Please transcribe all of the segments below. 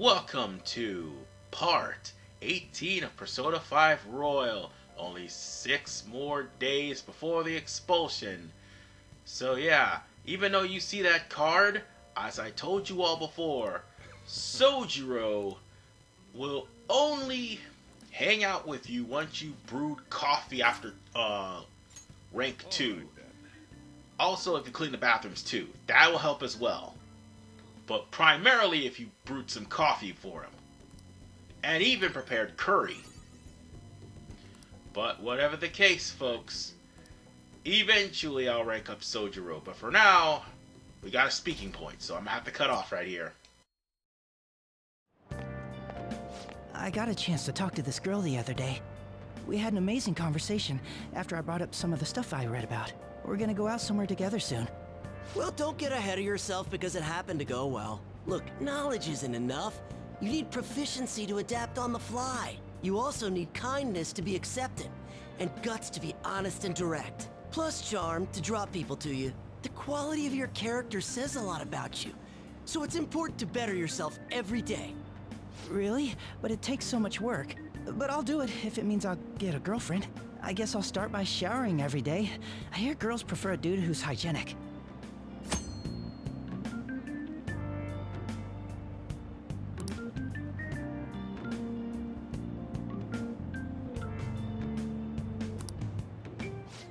Welcome to part 18 of Persona 5 Royal. Only 6 more days before the expulsion. So yeah, even though you see that card, as I told you all before, Sojiro will only hang out with you once you brewed coffee after rank 2. Also, if you clean the bathrooms too, that will help as well. But primarily if you brewed some coffee for him. And even prepared curry. But whatever the case, folks, eventually I'll rank up Sojiro. But for now, we got a speaking point, so I'm gonna have to cut off right here. I got a chance to talk to this girl the other day. We had an amazing conversation after I brought up some of the stuff I read about. We're gonna go out somewhere together soon. Well, don't get ahead of yourself because it happened to go well. Look, knowledge isn't enough. You need proficiency to adapt on the fly. You also need kindness to be accepted, and guts to be honest and direct. Plus charm to draw people to you. The quality of your character says a lot about you, so it's important to better yourself every day. Really? But it takes so much work. But I'll do it if it means I'll get a girlfriend. I guess I'll start by showering every day. I hear girls prefer a dude who's hygienic.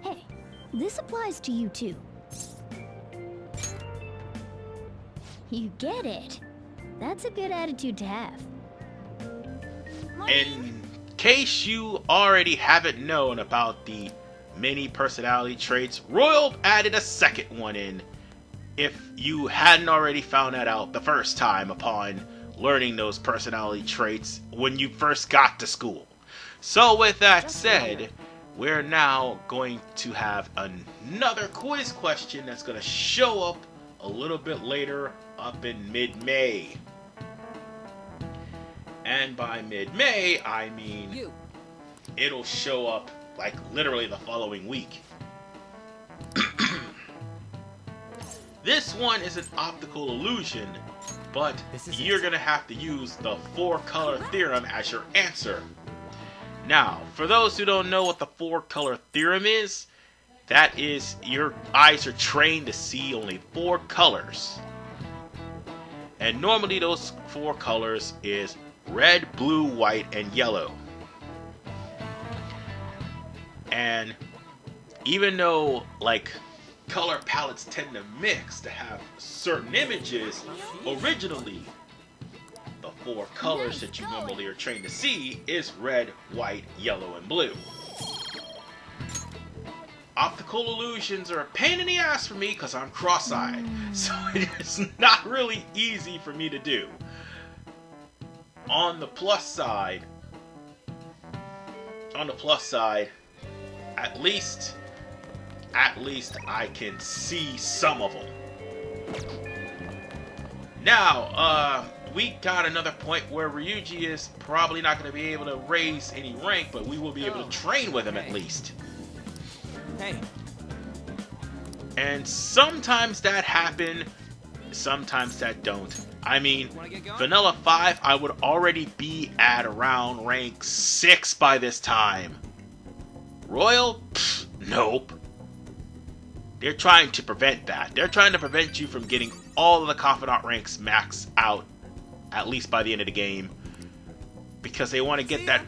Hey, this applies to you too. You get it. That's a good attitude to have. In case you already haven't known about the many personality traits, Royal added a second one in, if you hadn't already found that out the first time upon learning those personality traits when you first got to school. So with that said, we're now going to have another quiz question that's going to show up a little bit later up in mid-May. And by mid-May, I mean it'll show up like literally the following week. This one is an optical illusion, but you're going to have to use the 4-color theorem as your answer. Now, for those who don't know what the 4-color theorem is, that is your eyes are trained to see only 4 colors. And normally those 4 colors is red, blue, white, and yellow. And even though like color palettes tend to mix to have certain images, originally the 4 colors that you normally are trained to see is red, white, yellow, and blue. Optical illusions are a pain in the ass for me because I'm cross-eyed, so it's not really easy for me to do. On the plus side, at least I can see some of them. Now, we got another point where Ryuji is probably not going to be able to raise any rank, but we will be able to train with him at least. Hey. And sometimes that happen, sometimes that don't. I mean, Vanilla 5, I would already be at around rank 6 by this time. Royal? Pfft, nope. They're trying to prevent that. They're trying to prevent you from getting all of the Confidant ranks maxed out, at least by the end of the game. Because they want to get that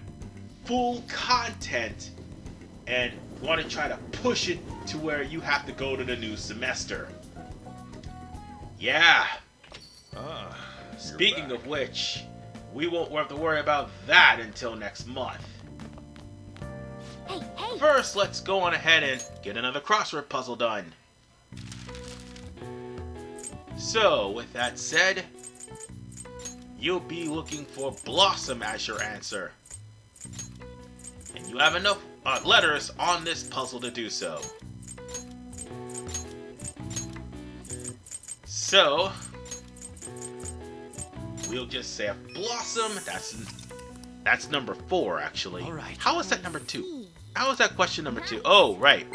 full content and want to try to push it to where you have to go to the new semester. Yeah. Speaking of which, we won't have to worry about that until next month. Hey, hey! First, let's go on ahead and get another crossword puzzle done. So, with that said, you'll be looking for Blossom as your answer. And you have enough letters on this puzzle to do so. So, we'll just say a Blossom. That's number 4, actually. All right. How is that number 2? How is that question number 2? Oh, right.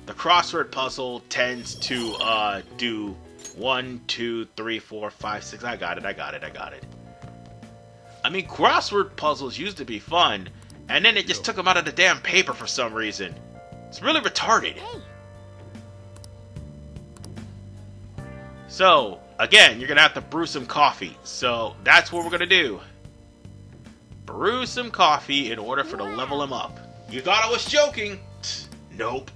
The crossword puzzle tends to do 1, 2, 3, 4, 5, 6. I got it. I mean, crossword puzzles used to be fun, and then it just took them out of the damn paper for some reason. It's really retarded. So, again, you're gonna have to brew some coffee. So, that's what we're gonna do. Brew some coffee in order for to level him up. You thought I was joking? Nope.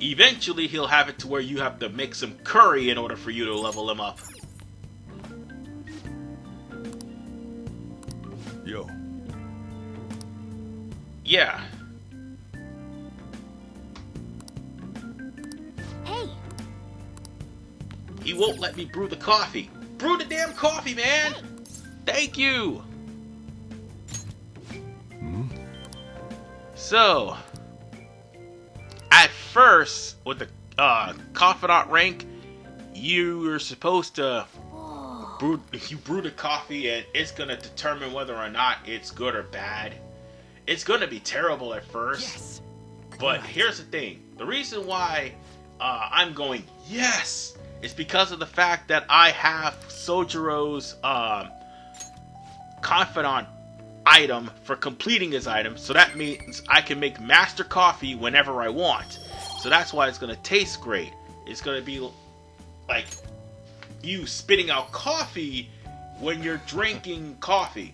Eventually, he'll have it to where you have to make some curry in order for you to level him up. Yo. Yeah. Hey. He won't let me brew the coffee. Brew the damn coffee, man! Thank you! So, at first, with the confidant rank, you are supposed to brew the coffee, and it's gonna determine whether or not it's good or bad. It's gonna be terrible at first, Yes. but here's the thing: the reason why I'm going yes is because of the fact that I have Sojiro's confidant item for completing his item, so that means I can make master coffee whenever I want. So that's why it's gonna taste great. It's gonna be like you spitting out coffee when you're drinking coffee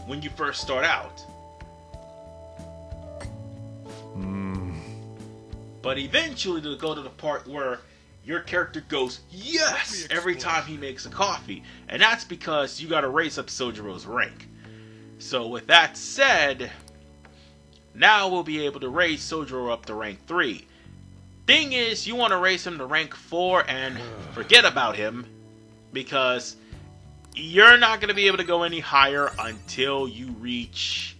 when you first start out. But eventually they'll go to the part where your character goes yes every time he makes a coffee, and that's because you gotta raise up Sojiro's rank. So with that said, now we'll be able to raise Sojiro up to rank 3. Thing is, you want to raise him to rank 4 and forget about him, because you're not going to be able to go any higher until you reach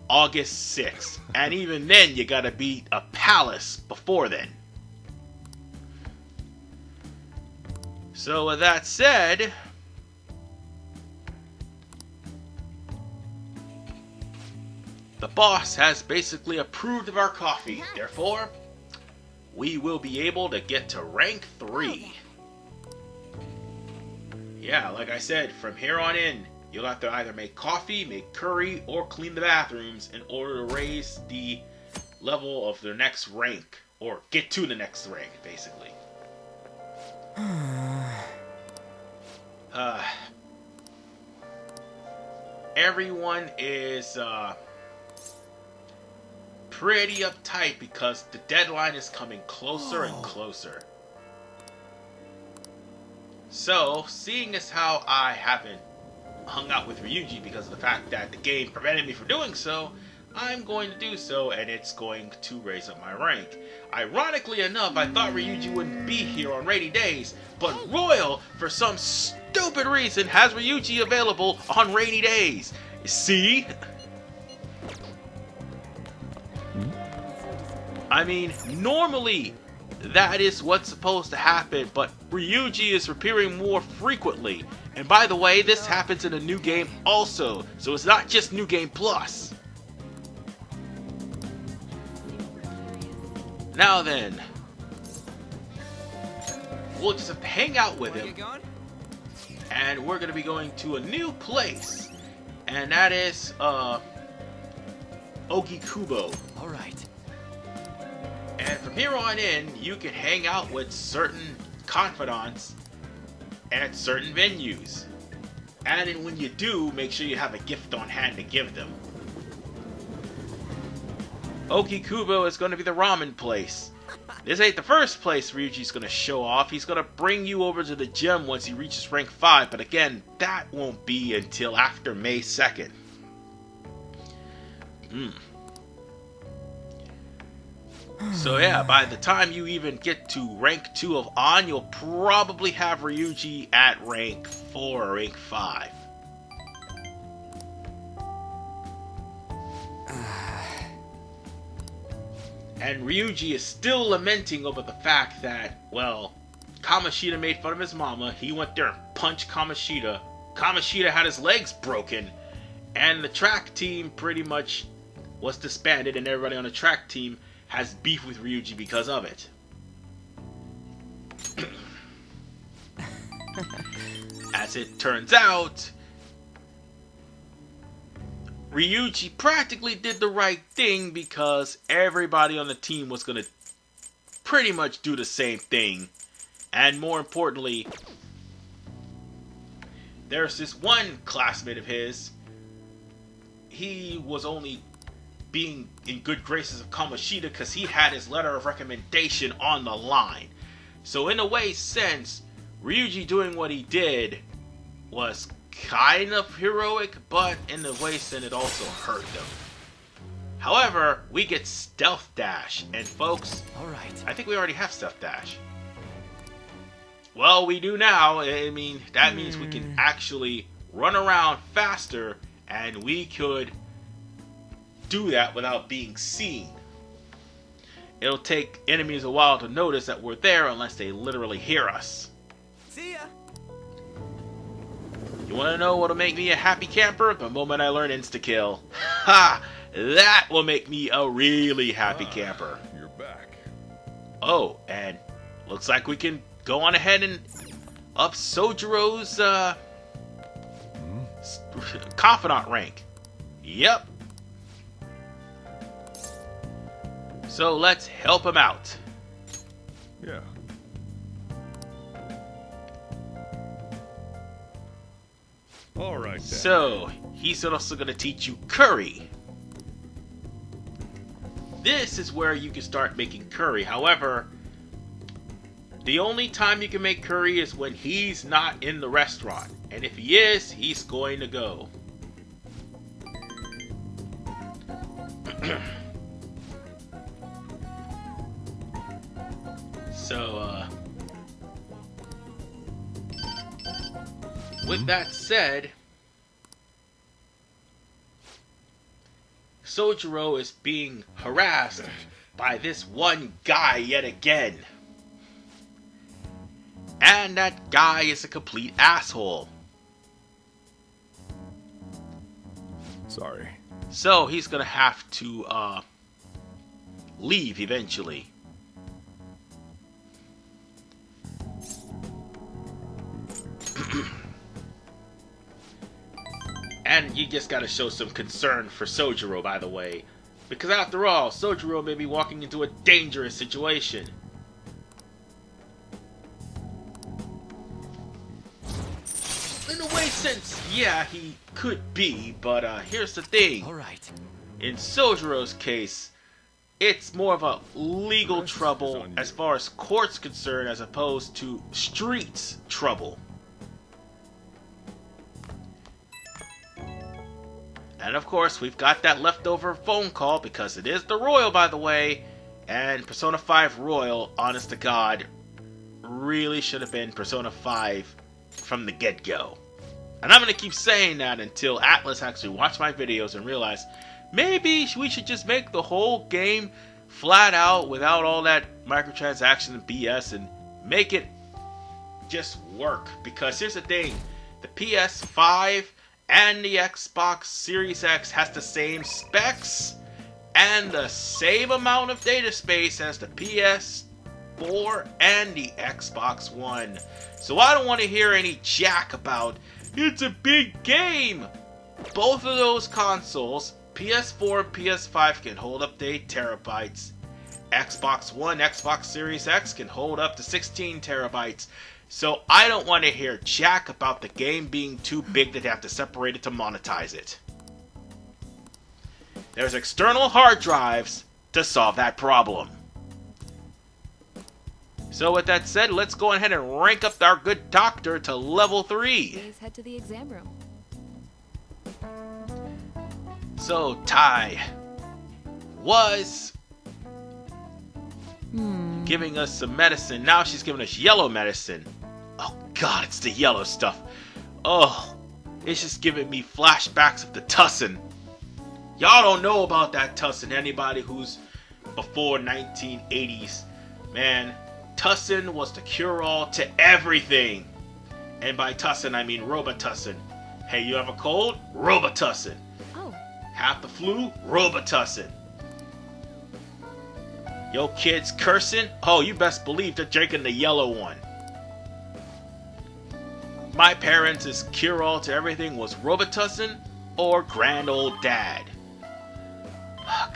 August 6th. And even then, you gotta beat a palace before then. So with that said, the boss has basically approved of our coffee. Therefore, we will be able to get to rank 3. Yeah, like I said, from here on in, you'll have to either make coffee, make curry, or clean the bathrooms in order to raise the level of the next rank, or get to the next rank, basically. Everyone is pretty uptight because the deadline is coming closer and closer. So, seeing as how I haven't hung out with Ryuji because of the fact that the game prevented me from doing so, I'm going to do so, and it's going to raise up my rank. Ironically enough, I thought Ryuji wouldn't be here on rainy days, but Royal, for some stupid reason, has Ryuji available on rainy days. See? I mean, normally that is what's supposed to happen, but Ryuji is appearing more frequently. And by the way, this happens in a new game also, so it's not just New Game Plus. Now then, we'll just hang out with him, and we're going to be going to a new place, and that is, Ogikubo. Alright. And from here on in, you can hang out with certain confidants at certain venues. And then when you do, make sure you have a gift on hand to give them. Ogikubo is going to be the ramen place. This ain't the first place Ryuji's going to show off. He's going to bring you over to the gym once he reaches rank 5. But again, that won't be until after May 2nd. So yeah, by the time you even get to rank 2 of On, you'll probably have Ryuji at rank 4 or rank 5. And Ryuji is still lamenting over the fact that, well, Kamoshida made fun of his mama, he went there and punched Kamoshida. Kamoshida had his legs broken, and the track team pretty much was disbanded, and everybody on the track team has beef with Ryuji because of it. As it turns out, Ryuji practically did the right thing because everybody on the team was going to pretty much do the same thing. And more importantly, there's this one classmate of his. He was only being in good graces of Kamoshida because he had his letter of recommendation on the line. So in a way sense, Ryuji doing what he did was kind of heroic, but in the way sense it also hurt them. However, we get Stealth Dash, and folks, Alright. I think we already have Stealth Dash. Well, we do now. I mean, that means we can actually run around faster, and we could do that without being seen. It'll take enemies a while to notice that we're there unless they literally hear us. See ya! You want to know what'll make me a happy camper? The moment I learn insta-kill. Ha! That will make me a really happy camper. You're back. Oh, and looks like we can go on ahead and up Sojiro's confidant rank. Yep. So let's help him out. Yeah. All right then. So he's also going to teach you curry. This is where you can start making curry. However, the only time you can make curry is when he's not in the restaurant. And if he is, he's going to go. So, with that said, Sojiro is being harassed by this one guy yet again. And that guy is a complete asshole. Sorry. So he's gonna have to leave eventually. And you just gotta show some concern for Sojiro, by the way. Because after all, Sojiro may be walking into a dangerous situation. In a way, sense, yeah, he could be, but here's the thing. Alright. In Sojiro's case, it's more of a legal trouble as far as court's concerned as opposed to streets trouble. And of course, we've got that leftover phone call because it is the Royal, by the way. And Persona 5 Royal, honest to God, really should have been Persona 5 from the get-go. And I'm going to keep saying that until Atlas actually watch my videos and realize maybe we should just make the whole game flat out without all that microtransaction and BS and make it just work. Because here's the thing, the PS5 and the Xbox Series X has the same specs and the same amount of data space as the PS4 and the Xbox One. So I don't want to hear any jack about, it's a big game! Both of those consoles, PS4 and PS5, can hold up to 8 terabytes. Xbox One, Xbox Series X can hold up to 16 terabytes. So I don't want to hear jack about the game being too big that they have to separate it to monetize it. There's external hard drives to solve that problem. So with that said, let's go ahead and rank up our good doctor to level 3. Please head to the exam room. So Tai was giving us some medicine. Now she's giving us yellow medicine. Oh god, it's the yellow stuff. Oh, it's just giving me flashbacks of the Tussin. Y'all don't know about that Tussin. Anybody who's before 1980s, man, Tussin was the cure-all to everything. And by Tussin, I mean Robitussin. Hey, you have a cold? Robitussin. Oh, Have the flu? Robitussin. Yo kids cursing? Oh, you best believe they're drinking the yellow one. My parents' cure-all to everything was Robitussin or Grand Old Dad.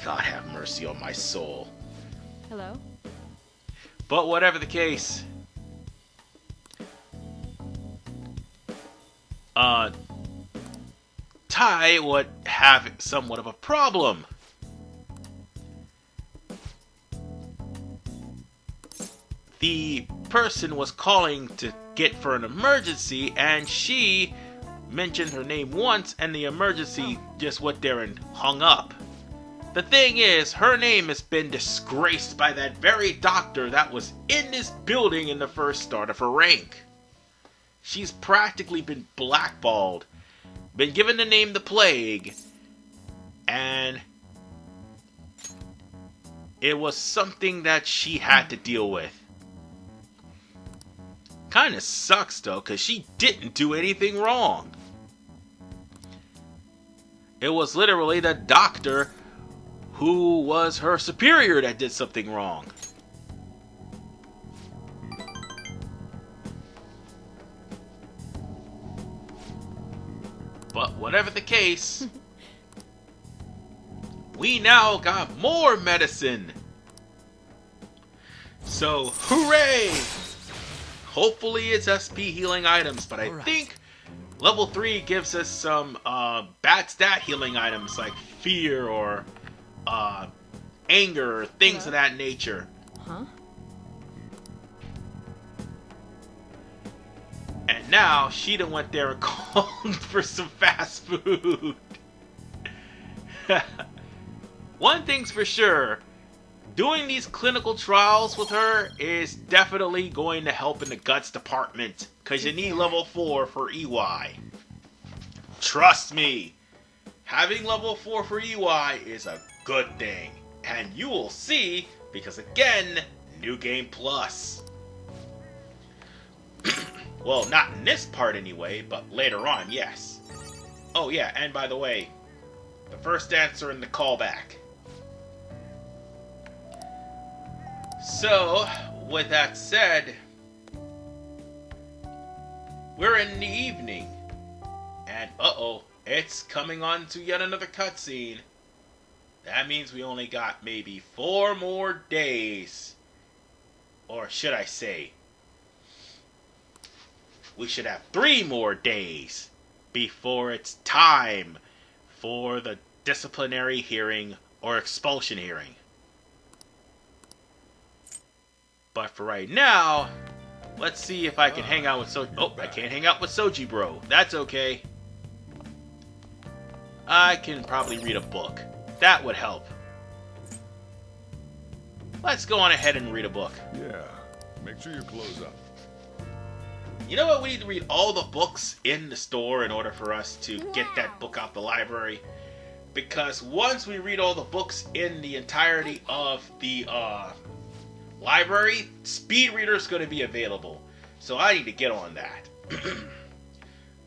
God have mercy on my soul. Hello? But whatever the case, Tai would have somewhat of a problem. The person was calling to get for an emergency, and she mentioned her name once, and the emergency just went there and hung up. The thing is, her name has been disgraced by that very doctor that was in this building in the first start of her rank. She's practically been blackballed, been given the name the Plague, and it was something that she had to deal with. Kinda sucks though, cause she didn't do anything wrong. It was literally the doctor who was her superior that did something wrong. But whatever the case, we now got more medicine. So, hooray! Hopefully it's SP healing items, but I think level 3 gives us some bad stat healing items like fear or anger, or things of that nature. Huh? And now Sheeta went there and called for some fast food. One thing's for sure, doing these clinical trials with her is definitely going to help in the guts department, because you need level 4 for EY. Trust me, having level 4 for EY is a good thing. And you will see, because again, New Game Plus. Well, not in this part anyway, but later on, yes. Oh yeah, and by the way, the first answer in the callback. So, with that said, we're in the evening, and uh-oh, it's coming on to yet another cutscene. That means we only got maybe 4 more days. Or should I say, we should have 3 more days before it's time for the disciplinary hearing or expulsion hearing. But for right now, let's see if I can hang out with Soji. Oh, I can't hang out with Soji Bro. That's okay. I can probably read a book. That would help. Let's go on ahead and read a book. Yeah, make sure you close up. You know what? We need to read all the books in the store in order for us to get that book out the library. Because once we read all the books in the entirety of the library, speed reader is going to be available. So I need to get on that.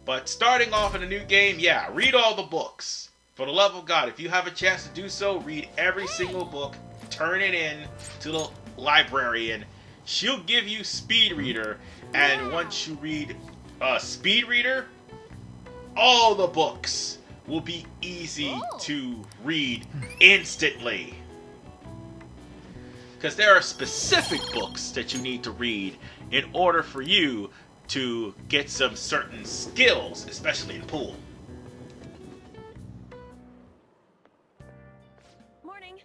But starting off in a new game, yeah, read all the books. For the love of God, if you have a chance to do so, read every single book, turn it in to the librarian. She'll give you speed reader, and once you read speed reader, all the books will be easy to read instantly. Because there are specific books that you need to read in order for you to get some certain skills, especially in pool. Morning.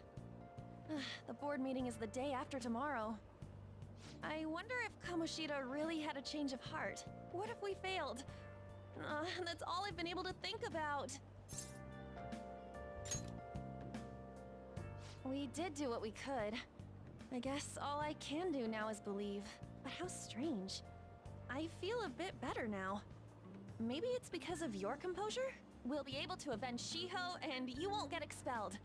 The board meeting is the day after tomorrow. I wonder if Kamoshida really had a change of heart. What if we failed? That's all I've been able to think about. We did do what we could. I guess all I can do now is believe. But how strange. I feel a bit better now. Maybe it's because of your composure? We'll be able to avenge Shiho, and you won't get expelled.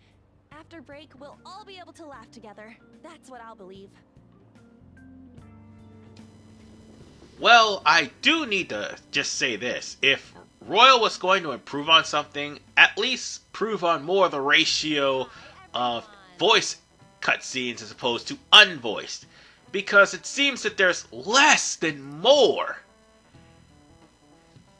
After break, we'll all be able to laugh together. That's what I'll believe. Well, I do need to just say this. If Royal was going to improve on something, at least prove on more of the ratio of voice cutscenes as opposed to unvoiced, because it seems that there's less than more.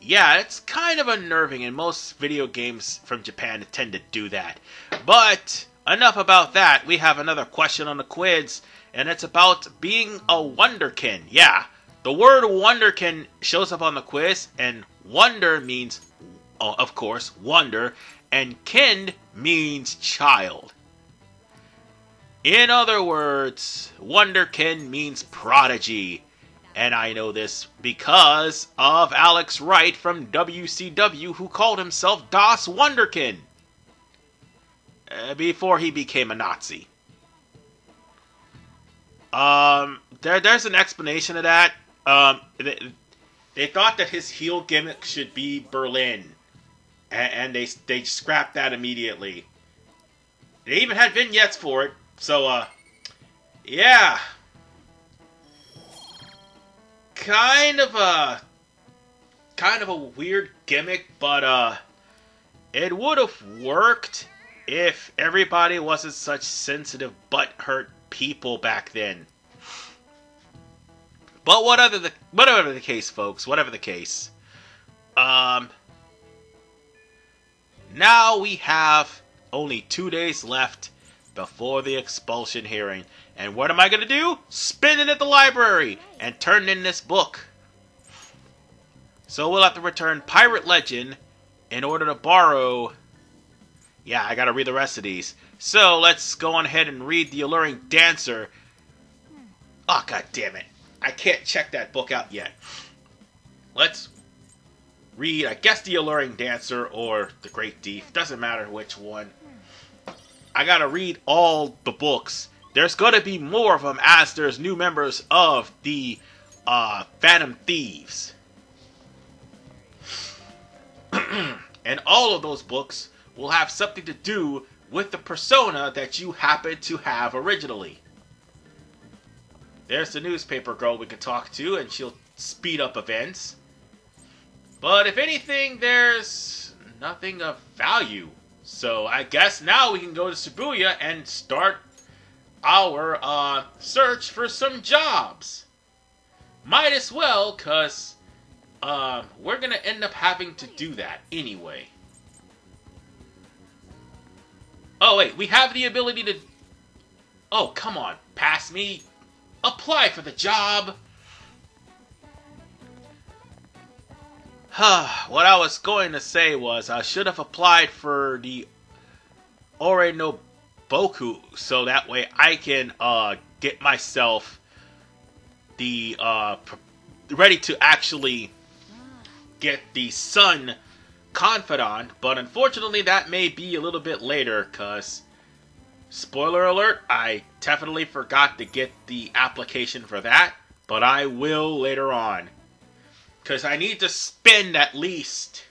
Yeah, it's kind of unnerving, and most video games from Japan tend to do that. But enough about that. We have another question on the quiz, and it's about being a wonderkin. Yeah, the word wonderkin shows up on the quiz, and wonder means, of course, wonder, and kin means child. In other words, wonderkin means prodigy. And I know this because of Alex Wright from WCW, who called himself Das Wonderkin before he became a Nazi. There's an explanation of that. They thought that his heel gimmick should be Berlin, and they scrapped that immediately. They even had vignettes for it. So, yeah. Kind of a weird gimmick, but it would have worked if everybody wasn't such sensitive, butthurt people back then. But whatever the case, folks, whatever the case, now we have only 2 days left before the expulsion hearing. And what am I going to do? Spin it at the library and turn in this book. So we'll have to return Pirate Legend in order to borrow... Yeah, I got to read the rest of these. So let's go on ahead and read The Alluring Dancer. Oh, god damn it. I can't check that book out yet. Let's read, I guess, The Alluring Dancer or The Great Thief. Doesn't matter which one. I got to read all the books. There's going to be more of them as there's new members of the Phantom Thieves. And all of those books will have something to do with the persona that you happen to have originally. There's the newspaper girl we could talk to, and she'll speed up events. But if anything, there's nothing of value. So I guess now we can go to Shibuya and start our search for some jobs. Might as well, because we're going to end up having to do that anyway. Oh, wait, we have the ability to... Oh, come on, pass me. Apply for the job. What I was going to say was I should have applied for the Ore no Boku, so that way I can get myself the ready to actually get the Sun Confidant, but unfortunately that may be a little bit later, because spoiler alert, I definitely forgot to get the application for that, but I will later on. Because I need to spend at least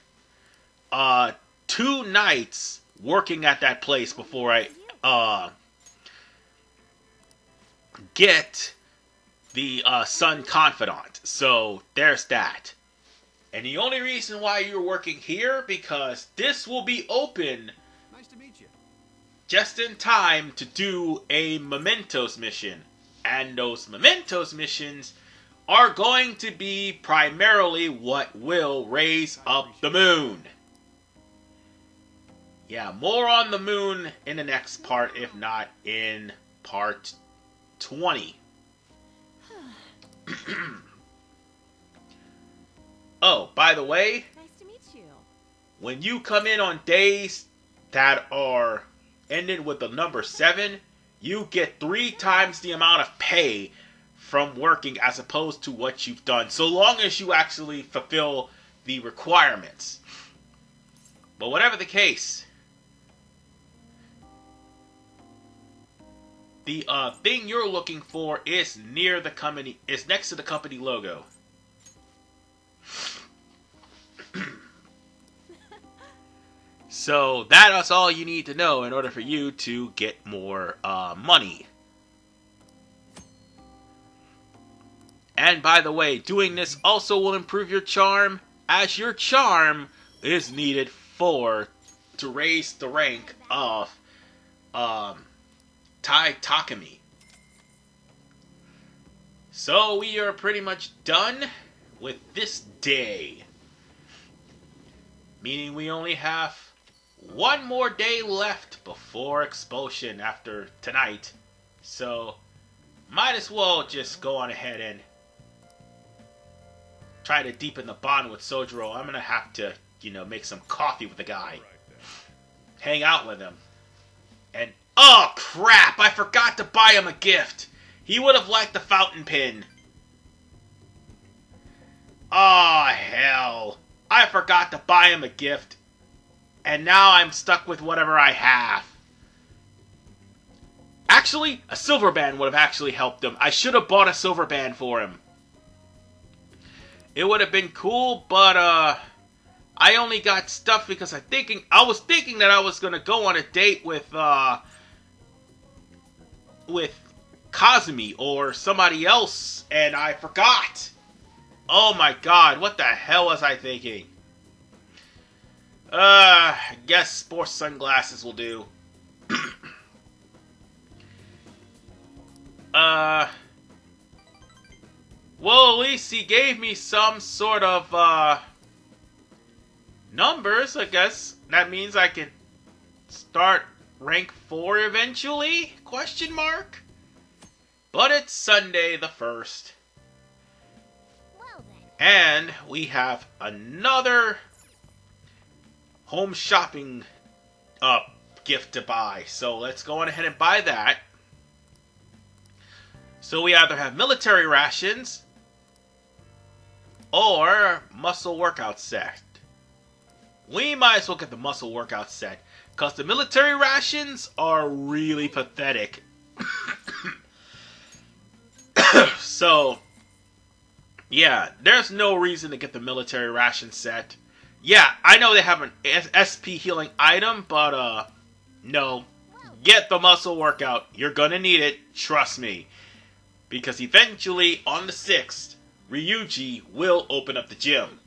2 nights working at that place before I get the Sun Confidant. So there's that. And the only reason why you're working here, because this will be open just in time to do a Mementos mission. And those Mementos missions are going to be primarily what will raise up the moon. Yeah, more on the moon in the next part, if not in part 20. Oh, by the way, Nice to meet you. when you come in on days that are ended with the number 7, you get 3 times the amount of pay from working as opposed to what you've done, so long as you actually fulfill the requirements. But whatever the case, the thing you're looking for is near the company, is next to the company logo. So that is all you need to know in order for you to get more money. And by the way, doing this also will improve your charm, as your charm is needed to raise the rank of Tai Takumi. So we are pretty much done with this day. Meaning we only have one more day left before expulsion after tonight. So might as well just go on ahead and try to deepen the bond with Sojiro. I'm gonna have to, make some coffee with the guy. Hang out with him. And, oh crap! I forgot to buy him a gift! He would have liked the fountain pen. Oh, hell. I forgot to buy him a gift. And now I'm stuck with whatever I have. Actually, a silver band would have actually helped him. I should have bought a silver band for him. It would have been cool, but I only got stuff because I was thinking that I was gonna go on a date with Kazumi or somebody else, and I forgot. Oh my god, what the hell was I thinking? I guess sports sunglasses will do. Well, at least he gave me some sort of, numbers, I guess. That means I can start rank 4 eventually? Question mark? But it's Sunday the 1st. Well then. And we have another home shopping gift to buy. So let's go on ahead and buy that. So we either have military rations or muscle workout set. We might as well get the muscle workout set, because the military rations are really pathetic. So, yeah, there's no reason to get the military ration set. Yeah, I know they have an SP healing item, but, no. Get the muscle workout. You're gonna need it, trust me. Because eventually, on the 6th, Ryuji will open up the gym.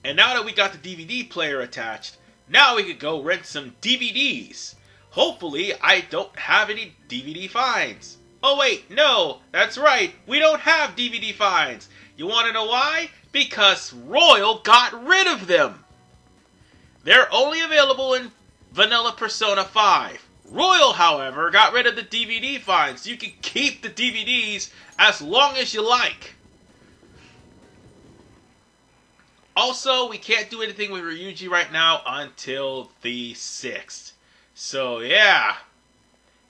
And now that we got the DVD player attached, now we could go rent some DVDs. Hopefully, I don't have any DVD fines. Oh wait, no, that's right, we don't have DVD fines. You want to know why? Because Royal got rid of them. They're only available in Vanilla Persona 5. Royal, however, got rid of the DVD fines. You can keep the DVDs as long as you like. Also, we can't do anything with Ryuji right now until the 6th. So, yeah.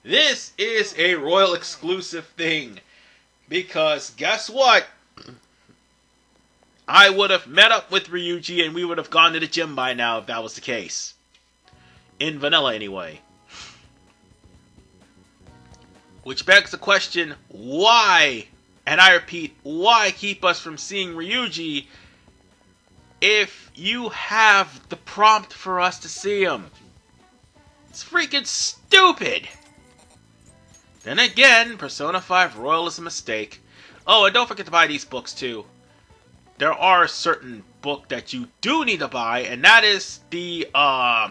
This is a Royal exclusive thing. Because, guess what? I would have met up with Ryuji and we would have gone to the gym by now if that was the case. In Vanilla, anyway. Which begs the question, why? And I repeat, why keep us from seeing Ryuji if you have the prompt for us to see him? It's freaking stupid! Then again, Persona 5 Royal is a mistake. Oh, and don't forget to buy these books too. There are a certain book that you do need to buy, and that is the, I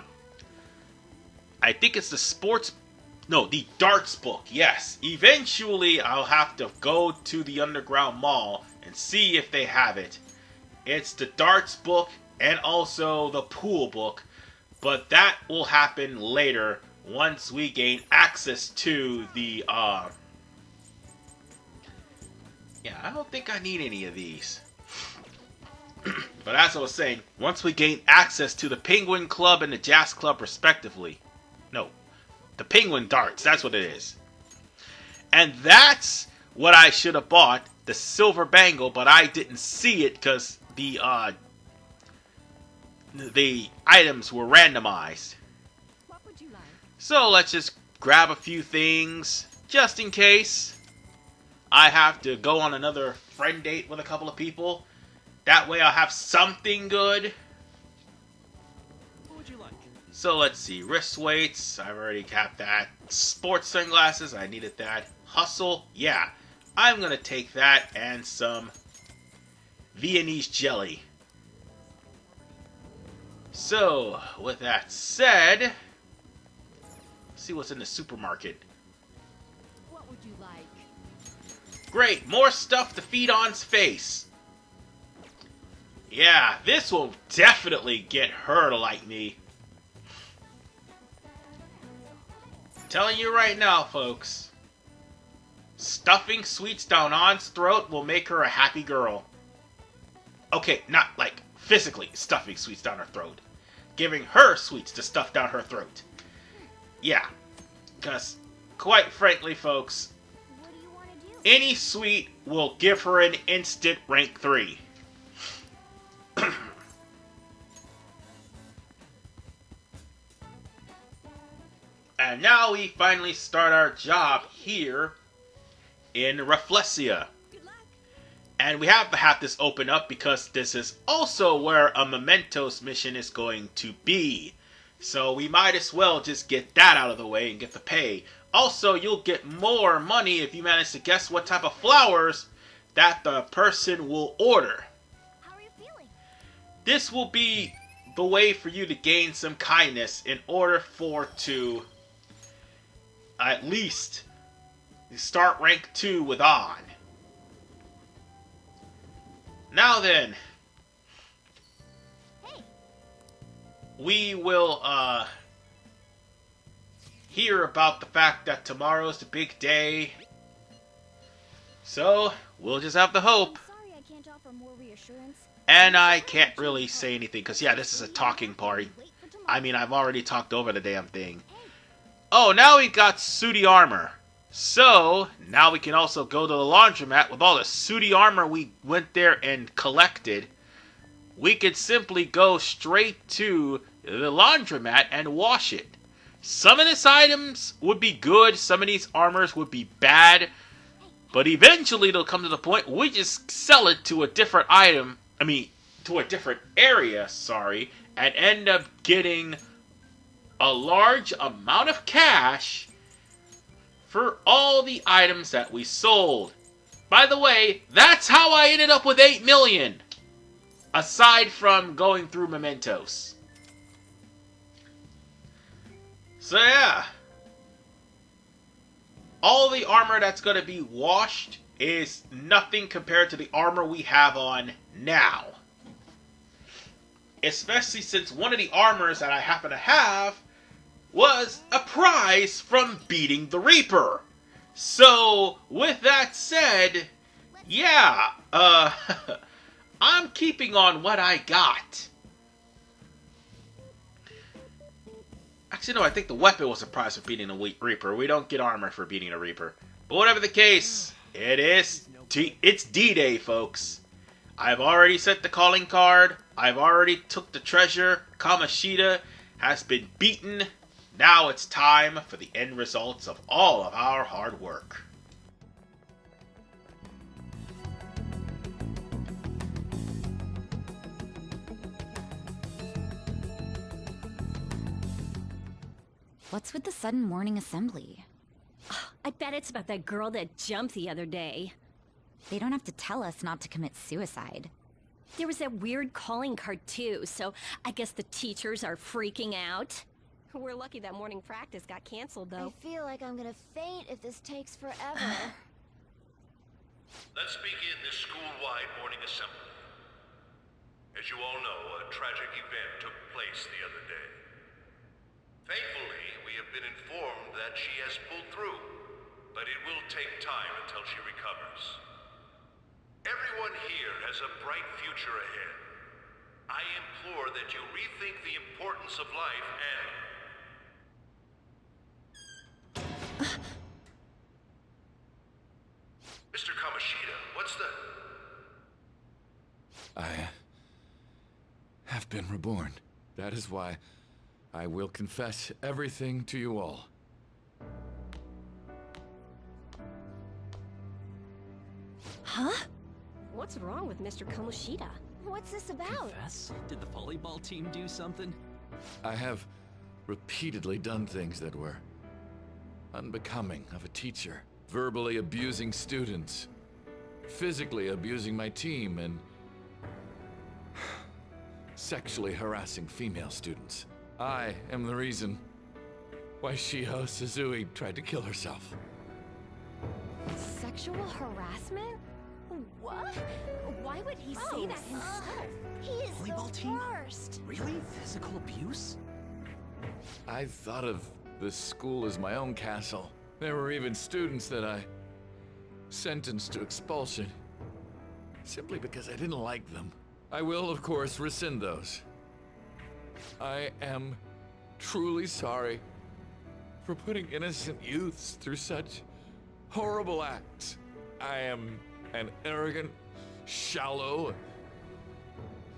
think it's the darts book, yes. Eventually, I'll have to go to the Underground Mall and see if they have it. It's the darts book and also the pool book, but that will happen later once we gain access to the, yeah, I don't think I need any of these. But as I was saying, once we gain access to the Penguin Club and the Jazz Club respectively. No, the Penguin Darts, that's what it is. And that's what I should have bought, the silver bangle, but I didn't see it because the items were randomized. What would you like? So let's just grab a few things, just in case I have to go on another friend date with a couple of people. That way I'll have something good. What would you like? So let's see, wrist weights, I've already capped that. Sports sunglasses, I needed that. Hustle, yeah, I'm gonna take that and some Viennese jelly. So, with that said, Let's see what's in the supermarket. What would you like? Great, more stuff to feed on's face. Yeah, this will definitely get her to like me. Telling you right now, folks. Stuffing sweets down On's throat will make her a happy girl. Okay, not like physically stuffing sweets down her throat. Giving her sweets to stuff down her throat. Yeah, because quite frankly, folks, What do you want to do? any sweet will give her an instant rank 3. And now we finally start our job here in Rafflesia. And we have to have this open up because this is also where a Mementos mission is going to be. So we might as well just get that out of the way and get the pay. Also, you'll get more money if you manage to guess what type of flowers that the person will order. How are you feeling? This will be the way for you to gain some kindness in order to at least start rank 2 with On. Now then, Hey, we will hear about the fact that tomorrow's the big day. So, we'll just have to hope. I'm sorry I can't offer more reassurance. And I can't really say anything because, yeah, this is a talking party. Wait for tomorrow. I mean, I've already talked over the damn thing. Oh, now we got sooty armor. So, now we can also go to the laundromat with all the sooty armor we went there and collected. We could simply go straight to the laundromat and wash it. Some of these items would be good, some of these armors would be bad, but eventually they'll come to the point we just sell it to a different item, to a different area, and end up getting a large amount of cash for all the items that we sold. By the way, that's how I ended up with 8 million. Aside from going through Mementos. So yeah. All the armor that's going to be washed is nothing compared to the armor we have on now. Especially since one of the armors that I happen to have was a prize from beating the Reaper. So, with that said, yeah, I'm keeping on what I got. Actually, no, I think the weapon was a prize for beating the Reaper. We don't get armor for beating the Reaper. But whatever the case, it's D-Day, folks. I've already set the calling card. I've already took the treasure. Kamoshida has been beaten. Now it's time for the end results of all of our hard work. What's with the sudden morning assembly? I bet it's about that girl that jumped the other day. They don't have to tell us not to commit suicide. There was that weird calling card too, so I guess the teachers are freaking out. We're lucky that morning practice got canceled, though. I feel like I'm gonna faint if this takes forever. Let's begin this school-wide morning assembly. As you all know, a tragic event took place the other day. Thankfully, we have been informed that she has pulled through, but it will take time until she recovers. Everyone here has a bright future ahead. I implore that you rethink the importance of life and... Mr. Kamoshida, what's the... I have been reborn. That is why I will confess everything to you all. Huh? What's wrong with Mr. Kamoshida? What's this about? Confess? Did the volleyball team do something? I have repeatedly done things that were unbecoming of a teacher. Verbally abusing students, physically abusing my team, and sexually harassing female students. I am the reason why Shiho Suzui tried to kill herself. Sexual harassment? What? Why would he say that himself? He is Volleyball the team? worst. Really? Physical abuse? I thought of this school as my own castle. There were even students that I sentenced to expulsion, simply because I didn't like them. I will, of course, rescind those. I am truly sorry for putting innocent youths through such horrible acts. I am an arrogant, shallow,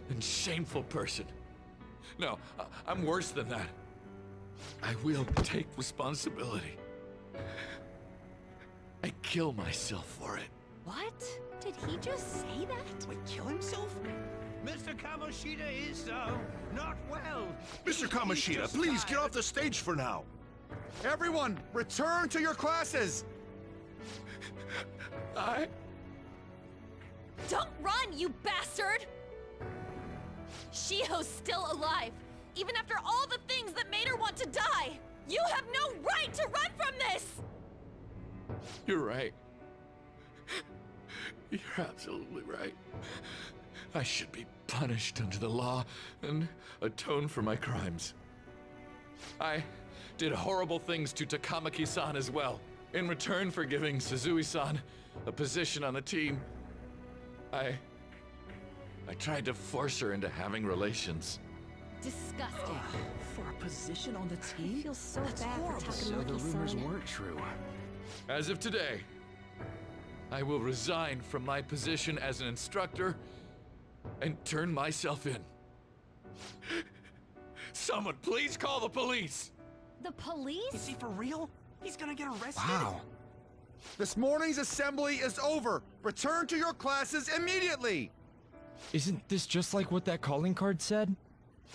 and shameful person. No, I'm worse than that. I will take responsibility. I kill myself for it. What? Did he just say that? Wait, kill himself? Mr. Kamoshida is, not well. Mr. Kamoshida, please get off the stage for now. Everyone, return to your classes! Don't run, you bastard! Shiho's still alive, even after all the things that made her want to die! You have no right to run from this! You're right. You're absolutely right. I should be punished under the law and atone for my crimes. I did horrible things to Takamaki-san as well. In return for giving Suzui-san a position on the team, I tried to force her into having relations. Disgusting. For a position on the I team? feel so That's bad horrible. for So the rumors Takamaki-san. weren't true. As of today, I will resign from my position as an instructor and turn myself in. Someone please call the police! The police? Is he for real? He's gonna get arrested? Wow. This morning's assembly is over. Return to your classes immediately! Isn't this just like what that calling card said?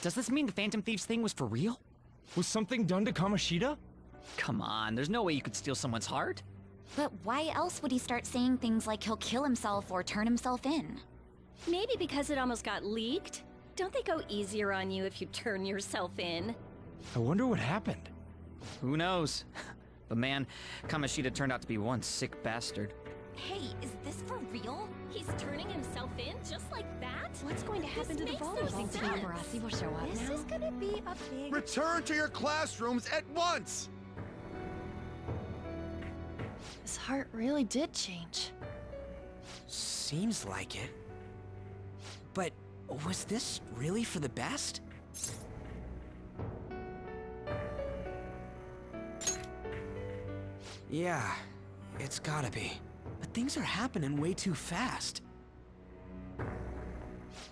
Does this mean the Phantom Thieves thing was for real? Was something done to Kamoshida? Come on, there's no way you could steal someone's heart. But why else would he start saying things like he'll kill himself or turn himself in? Maybe because it almost got leaked. Don't they go easier on you if you turn yourself in? I wonder what happened. Who knows? But man, Kamoshida turned out to be one sick bastard. Hey, is this for real? He's turning himself in just like that? What's going to happen to the volleyball team? Paparazzi will show up This now. is gonna be a big... Return to your classrooms at once! His heart really did change. Seems like it. But was this really for the best? Yeah, it's gotta be. But things are happening way too fast.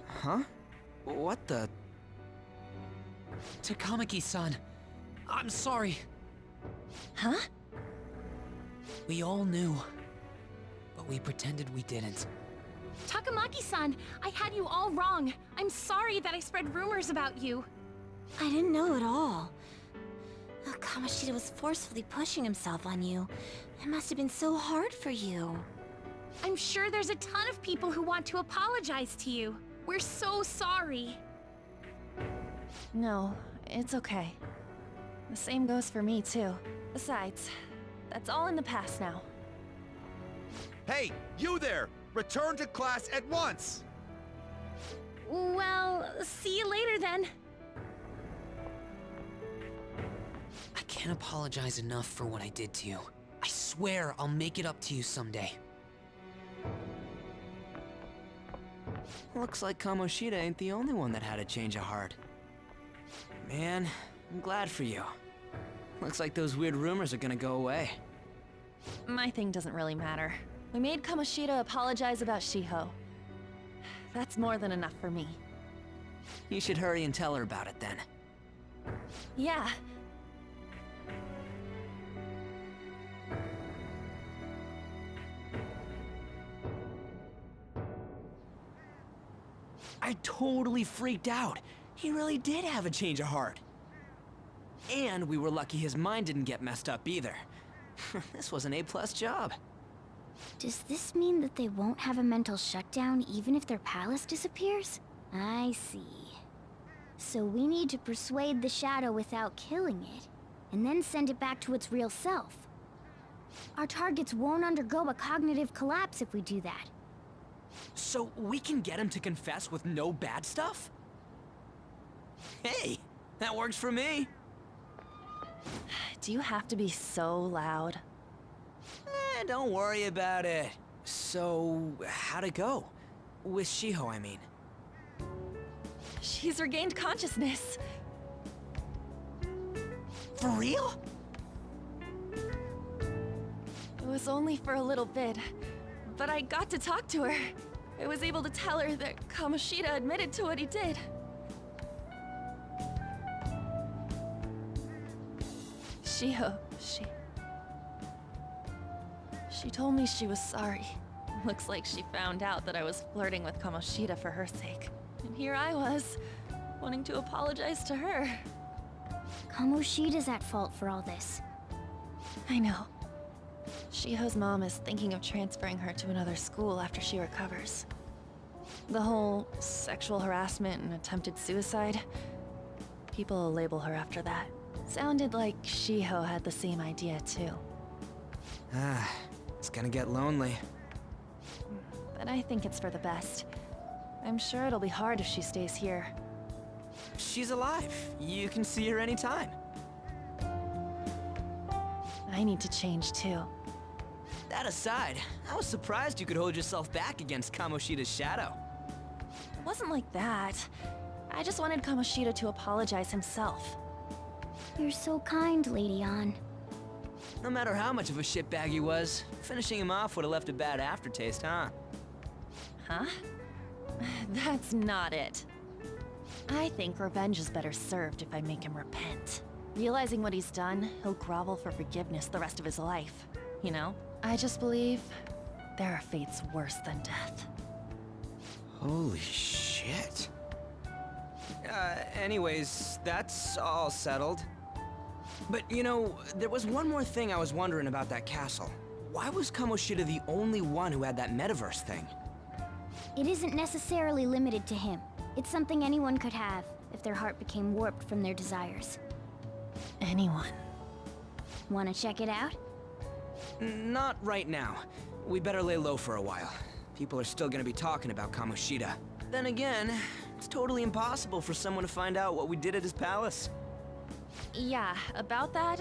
Huh? What the? Takamaki-san, I'm sorry. Huh? We all knew, but we pretended we didn't. Takamaki-san, I had you all wrong. I'm sorry that I spread rumors about you. I didn't know at all. Kamoshida was forcefully pushing himself on you. It must have been so hard for you. I'm sure there's a ton of people who want to apologize to you. We're so sorry. No, it's okay. The same goes for me, too. Besides, that's all in the past now. Hey, you there! Return to class at once! Well, see you later then. I can't apologize enough for what I did to you. I swear I'll make it up to you someday. Looks like Kamoshida ain't the only one that had a change of heart. Man, I'm glad for you. Looks like those weird rumors are gonna go away. My thing doesn't really matter. We made Kamoshida apologize about Shiho. That's more than enough for me. You should hurry and tell her about it then. Yeah. I totally freaked out. He really did have a change of heart. And we were lucky his mind didn't get messed up either. This was an A+ job. Does this mean that they won't have a mental shutdown even if their palace disappears? I see. So we need to persuade the shadow without killing it. and then send it back to its real self. Our targets won't undergo a cognitive collapse if we do that. So we can get him to confess with no bad stuff? Hey, that works for me. Do you have to be so loud? Don't worry about it. So, how'd it go? With Shiho, I mean. She's regained consciousness. For real? It was only for a little bit, but I got to talk to her. I was able to tell her that Kamoshida admitted to what he did. Shiho, she told me she was sorry. Looks like she found out that I was flirting with Kamoshida for her sake. And here I was, wanting to apologize to her. Kamoshida's at fault for all this. I know. Shiho's mom is thinking of transferring her to another school after she recovers. The whole sexual harassment and attempted suicide, people will label her after that. Sounded like Shiho had the same idea too. It's gonna get lonely. But I think it's for the best. I'm sure it'll be hard if she stays here. She's alive. You can see her anytime. I need to change too. That aside, I was surprised you could hold yourself back against Kamoshida's shadow. It wasn't like that. I just wanted Kamoshida to apologize himself. You're so kind, Lady Ann. No matter how much of a shitbag he was, finishing him off would have left a bad aftertaste, huh? Huh? That's not it. I think revenge is better served if I make him repent. Realizing what he's done, he'll grovel for forgiveness the rest of his life. You know? I just believe there are fates worse than death. Holy shit. Anyways, that's all settled. But, you know, there was one more thing I was wondering about that castle. Why was Kamoshida the only one who had that metaverse thing? It isn't necessarily limited to him. It's something anyone could have, if their heart became warped from their desires. Anyone. Wanna check it out? Not right now. We better lay low for a while. People are still gonna be talking about Kamoshida. Then again, it's totally impossible for someone to find out what we did at his palace. Yeah, about that,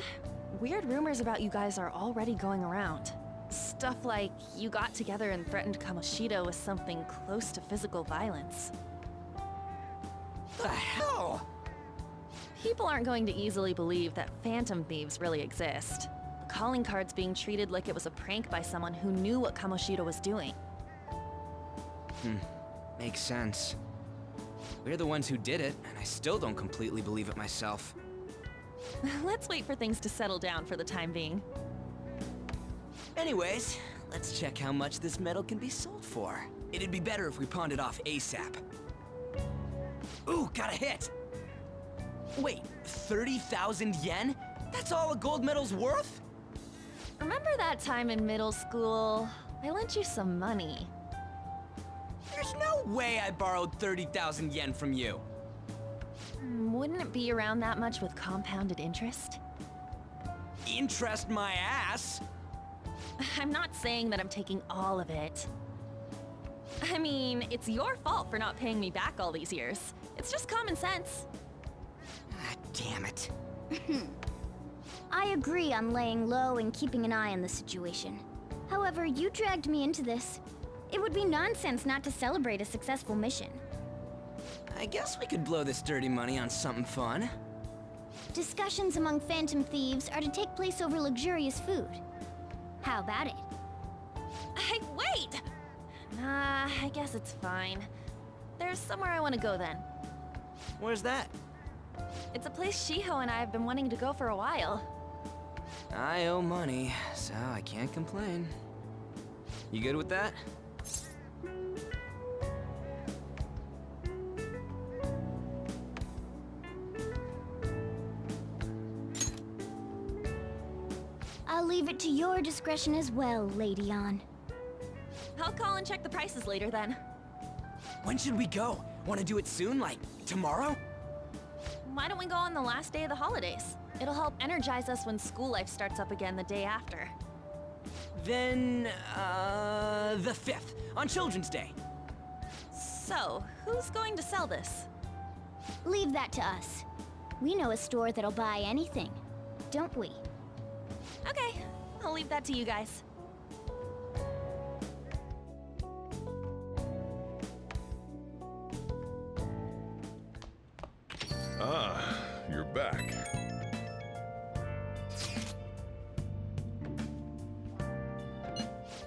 weird rumors about you guys are already going around. Stuff like you got together and threatened Kamoshida with something close to physical violence. The hell? People aren't going to easily believe that phantom thieves really exist. The calling card's being treated like it was a prank by someone who knew what Kamoshida was doing. Makes sense. We're the ones who did it, and I still don't completely believe it myself. Let's wait for things to settle down for the time being. Anyways, let's check how much this metal can be sold for. It'd be better if we pawned it off ASAP. Ooh, got a hit! Wait, 30,000 yen? That's all a gold medal's worth? Remember that time in middle school? I lent you some money. There's no way I borrowed 30,000 yen from you. Wouldn't it be around that much with compounded interest? Interest my ass? I'm not saying that I'm taking all of it. I mean, it's your fault for not paying me back all these years. It's just common sense. Ah, damn it. I agree on laying low and keeping an eye on the situation. However, you dragged me into this. It would be nonsense not to celebrate a successful mission. I guess we could blow this dirty money on something fun. Discussions among phantom thieves are to take place over luxurious food. How about it? Hey, wait! Nah, I guess it's fine. There's somewhere I want to go then. Where's that? It's a place Shiho and I have been wanting to go for a while. I owe money, so I can't complain. You good with that? I'll leave it to your discretion as well, Lady Ann. I'll call and check the prices later then. When should we go? Want to do it soon, like tomorrow? Why don't we go on the last day of the holidays? It'll help energize us when school life starts up again the day after. Then, the 5th, on Children's Day. So, who's going to sell this? Leave that to us. We know a store that'll buy anything, don't we? Okay, I'll leave that to you guys. Ah, you're back.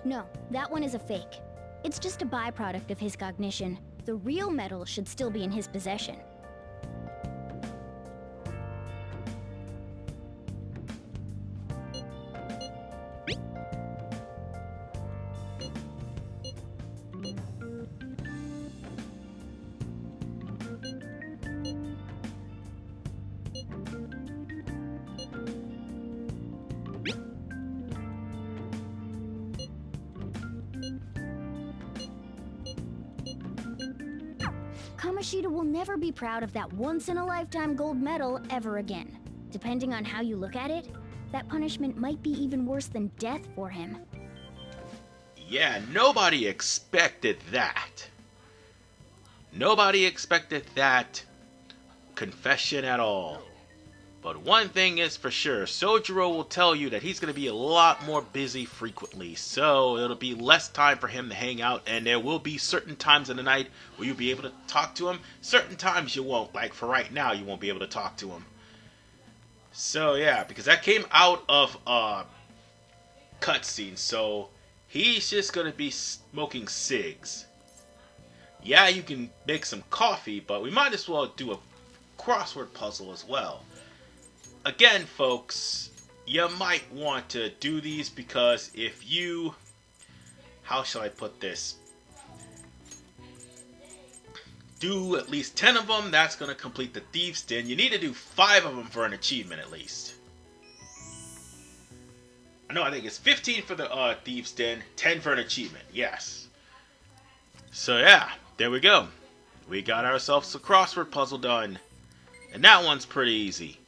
No, that one is a fake. It's just a byproduct of his cognition. The real medal should still be in his possession. Kamoshida will never be proud of that once-in-a-lifetime gold medal ever again. Depending on how you look at it, that punishment might be even worse than death for him. Yeah, nobody expected that. Nobody expected that confession at all. But one thing is for sure, Sojiro will tell you that he's going to be a lot more busy frequently, so it'll be less time for him to hang out, and there will be certain times in the night where you'll be able to talk to him, certain times you won't. Like for right now, you won't be able to talk to him. So yeah, because that came out of cutscene, so he's just going to be smoking cigs. Yeah, you can make some coffee, but we might as well do a crossword puzzle as well. Again, folks, you might want to do these because if you... How shall I put this? Do at least 10 of them, that's going to complete the Thieves' Den. You need to do 5 of them for an achievement at least. No, I think it's 15 for the Thieves' Den, 10 for an achievement, yes. So yeah, there we go. We got ourselves a crossword puzzle done. And that one's pretty easy.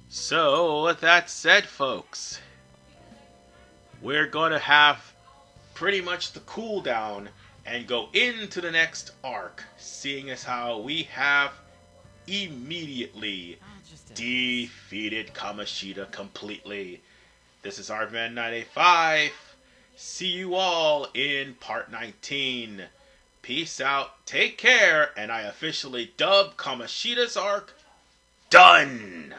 So, with that said, folks, we're going to have pretty much the cooldown and go into the next arc, seeing as how we have immediately defeated Kamoshida completely. This is Artman 985. See you all in part 19. Peace out, take care, and I officially dub Kamoshida's arc done!